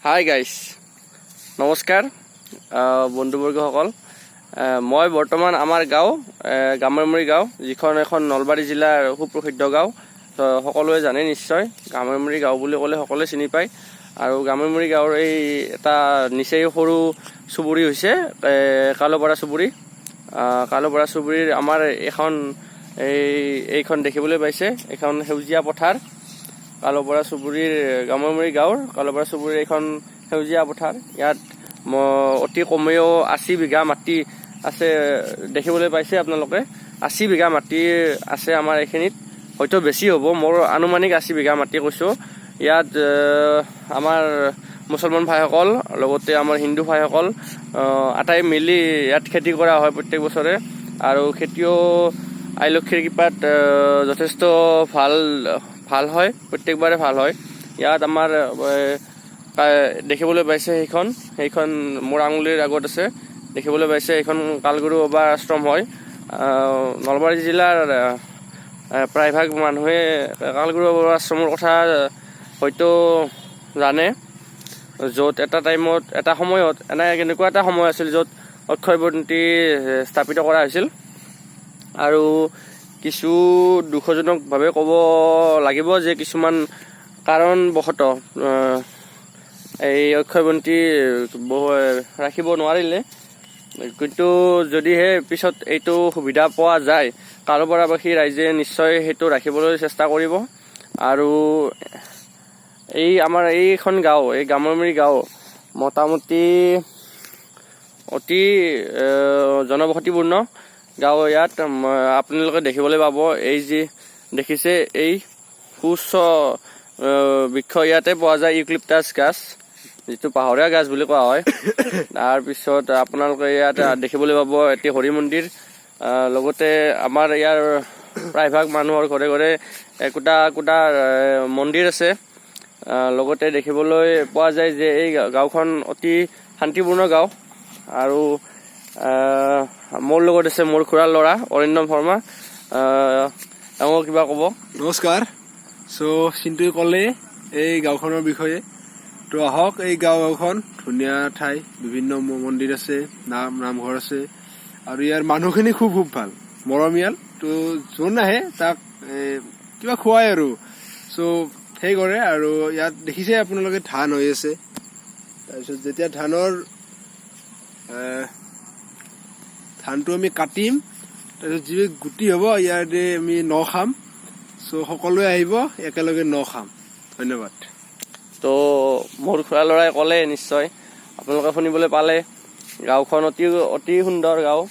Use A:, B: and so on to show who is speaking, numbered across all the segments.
A: Hi guys, নমস্কাৰ বন্ধুবৰ্গসকল। মই বৰ্তমান আমাৰ গাঁও গামৰমুৰি গাঁও, যিখন এখন নলবাৰী জিলাৰ সুপ্ৰসিদ্ধ গাঁও। সকলোৱে জানে নিশ্চয়, গামৰমুৰি গাঁও বুলি ক'লে সকলোৱে চিনি পায়। আৰু গামৰমুৰি গাঁৱৰ এই এটা নিচেই সৰু চুবুৰী হৈছে কালুপাৰা চুবুৰী। কালুপাৰা চুবুৰীৰ আমাৰ এইখন দেখিবলৈ পাইছে, এখন সেউজীয়া পথাৰ। কালুপাৰা চুবুৰীৰ গামৰমুৰি গাঁৱৰ কালুপাৰা চুবুৰীৰ এখন সেউজীয়া পথাৰ। ইয়াত অতি কমেও 80 বিঘা মাটি আছে, দেখিবলৈ পাইছে আপোনালোকে। 80 বিঘা মাটি আছে আমাৰ এইখিনিত, হয়তো বেছি হ'ব, মোৰ আনুমানিক 80 বিঘা মাটি কৈছোঁ। ইয়াত আমাৰ মুছলমান ভাইসকল, লগতে আমাৰ হিন্দু ভাইসকল আটাই মিলি ইয়াত খেতি কৰা হয় প্ৰত্যেক বছৰে। আৰু খেতিও আই লক্ষীৰ কৃপাত যথেষ্ট ভাল হয়, প্ৰত্যেকবাৰে ভাল হয়। ইয়াত আমাৰ দেখিবলৈ পাইছে সেইখন মোৰ আঙুলিৰ আগত আছে, দেখিবলৈ পাইছে এইখন কালগুৰু বাবা আশ্ৰম হয়। নলবাৰী জিলাৰ প্ৰায়ভাগ মানুহে কালগুৰু বাবা আশ্ৰমৰ কথা হয়তো জানে, য'ত এটা সময়ত এনেকুৱা এটা সময় আছিল য'ত অক্ষয়বন্তি স্থাপিত কৰা হৈছিল। আৰু কিছু দুখজনকভাৱে ক'ব লাগিব যে কিছুমান কাৰণবশতঃ এই অক্ষয়বন্তি ৰাখিব নোৱাৰিলে। কিন্তু যদিহে পিছত এইটো সুবিধা পোৱা যায়, কালুপাৰাবাসী ৰাইজে নিশ্চয় সেইটো ৰাখিবলৈ চেষ্টা কৰিব। আৰু আমাৰ এইখন গাঁও, এই গামৰমুৰি গাঁও মোটামুটি অতি জনবসতিপূৰ্ণ গাঁও। ইয়াত আপোনালোকে দেখিবলৈ পাব, এই যি দেখিছে এই সুউচ্চ বৃক্ষ ইয়াতে পোৱা যায়, ইউক্লিপটাছ গাছ, যিটো পাহাৰীয়া গাছ বুলি কোৱা হয়। তাৰপিছত আপোনালোকে ইয়াত দেখিবলৈ পাব এটি হৰি মন্দিৰ। লগতে আমাৰ ইয়াৰ প্ৰায়ভাগ মানুহৰ ঘৰে ঘৰে একোটা মন্দিৰ আছে। লগতে দেখিবলৈ পোৱা যায় যে এই গাঁওখন অতি শান্তিপূৰ্ণ গাঁও। আৰু মোৰ লগত আছে মোৰ খুৰাৰ ল'ৰা অৰিন্দম শৰ্মা। তেওঁ কিবা ক'ব?
B: নমস্কাৰ। চিন্তুৱে ক'লে এই গাঁওখনৰ বিষয়ে, তো আহক। এই গাঁওখন ধুনীয়া ঠাই, বিভিন্ন মন্দিৰ আছে, নামঘৰ আছে, আৰু ইয়াৰ মানুহখিনি খুব ভাল, মৰমীয়াল। তো যোন আহে তাক কিবা খুৱাই আৰু সেই কৰে। আৰু ইয়াত দেখিছে আপোনালোকে ধান হৈ আছে। তাৰপিছত যেতিয়া ধানটো আমি কাটিম, তাৰপিছত যি গুটি হ'ব ইয়াৰে আমি ন খাম। সকলোৱে আহিব, একেলগে ন খাম। ধন্যবাদ।
A: তো মোৰ খুৰা ল'ৰাই ক'লে, নিশ্চয় আপোনালোকে শুনিবলৈ পালে। গাঁওখন অতি সুন্দৰ গাঁও।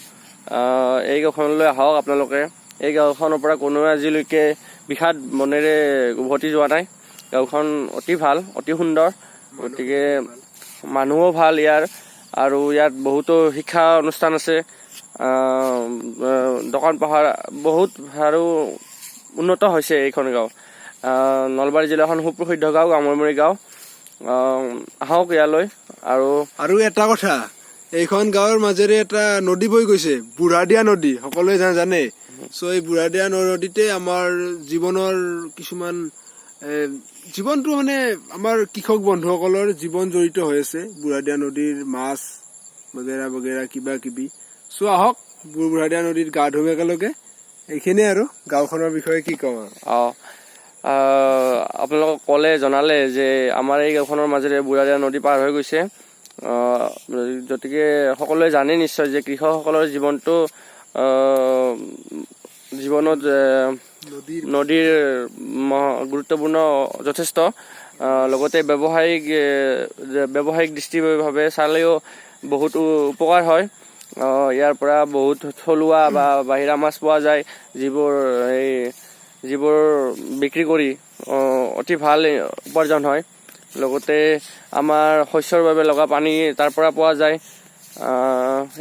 A: এই গাঁওখনলৈ আহক আপোনালোকে। এই গাঁওখনৰ পৰা কোনোৱে আজিলৈকে বিষাদ মনেৰে উভতি যোৱা নাই। গাঁওখন অতি ভাল, অতি সুন্দৰ। গতিকে মানুহো ভাল ইয়াৰ। আৰু ইয়াত বহুতো শিক্ষা অনুষ্ঠান আছে, দোকান পোহাৰ বহুত আৰু উন্নত হৈছে এইখন গাঁও। নলবাৰী জিলাখন সুপ্ৰসিদ্ধ গাঁও, গামৰমুৰি গাঁও। আহক ইয়ালৈ।
B: আৰু এটা কথা, এইখন গাঁৱৰ মাজেৰে এটা নদী বৈ গৈছে, বুঢ়াদিয়া নদী, সকলোৱে জানে। এই বুঢ়াদিয়া নদীতে আমাৰ জীৱনৰ কিছুমান জীৱনটো আমাৰ কৃষক বন্ধুসকলৰ জীৱন জড়িত হৈ আছে। বুঢ়াদিয়া নদীৰ মাছ বগেৰা বগেৰা কিবা কিবি। আহক বুঢ়াদিয়া নদীত গা ধুম একেলগে। এইখিনিয়ে আৰু গাঁওখনৰ বিষয়ে কি ক'ম আৰু।
A: আপোনালোকক জনালে যে আমাৰ এই গাঁওখনৰ মাজেৰে বুঢ়াদিয়া নদী পাৰ হৈ গৈছে। গতিকে সকলোৱে জানে নিশ্চয় যে কৃষকসকলৰ জীৱনত নদীৰ গুৰুত্বপূৰ্ণ যথেষ্ট। লগতে ব্যৱসায়িক দৃষ্টিভাৱে চালেও বহুতো উপকাৰ হয়। ইয়াৰ পৰা বহুত থলুৱা বা বাহিৰা মাছ পোৱা যায়, যিবোৰ বিক্ৰী কৰি অতি ভাল উপাৰ্জন হয়। লগতে আমাৰ শস্যৰ বাবে লগা পানী তাৰ পৰা পোৱা যায়।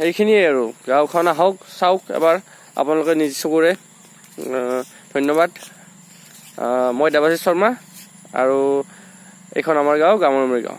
A: এইখিনিয়ে আৰু। গাঁওখন আহক, চাওক এবাৰ আপোনালোকে নিজ চকুৰে। ধন্যবাদ। মই দেৱাশীষ শৰ্মা, আৰু এইখন আমাৰ গাঁও, গামৰমুৰি গাঁও।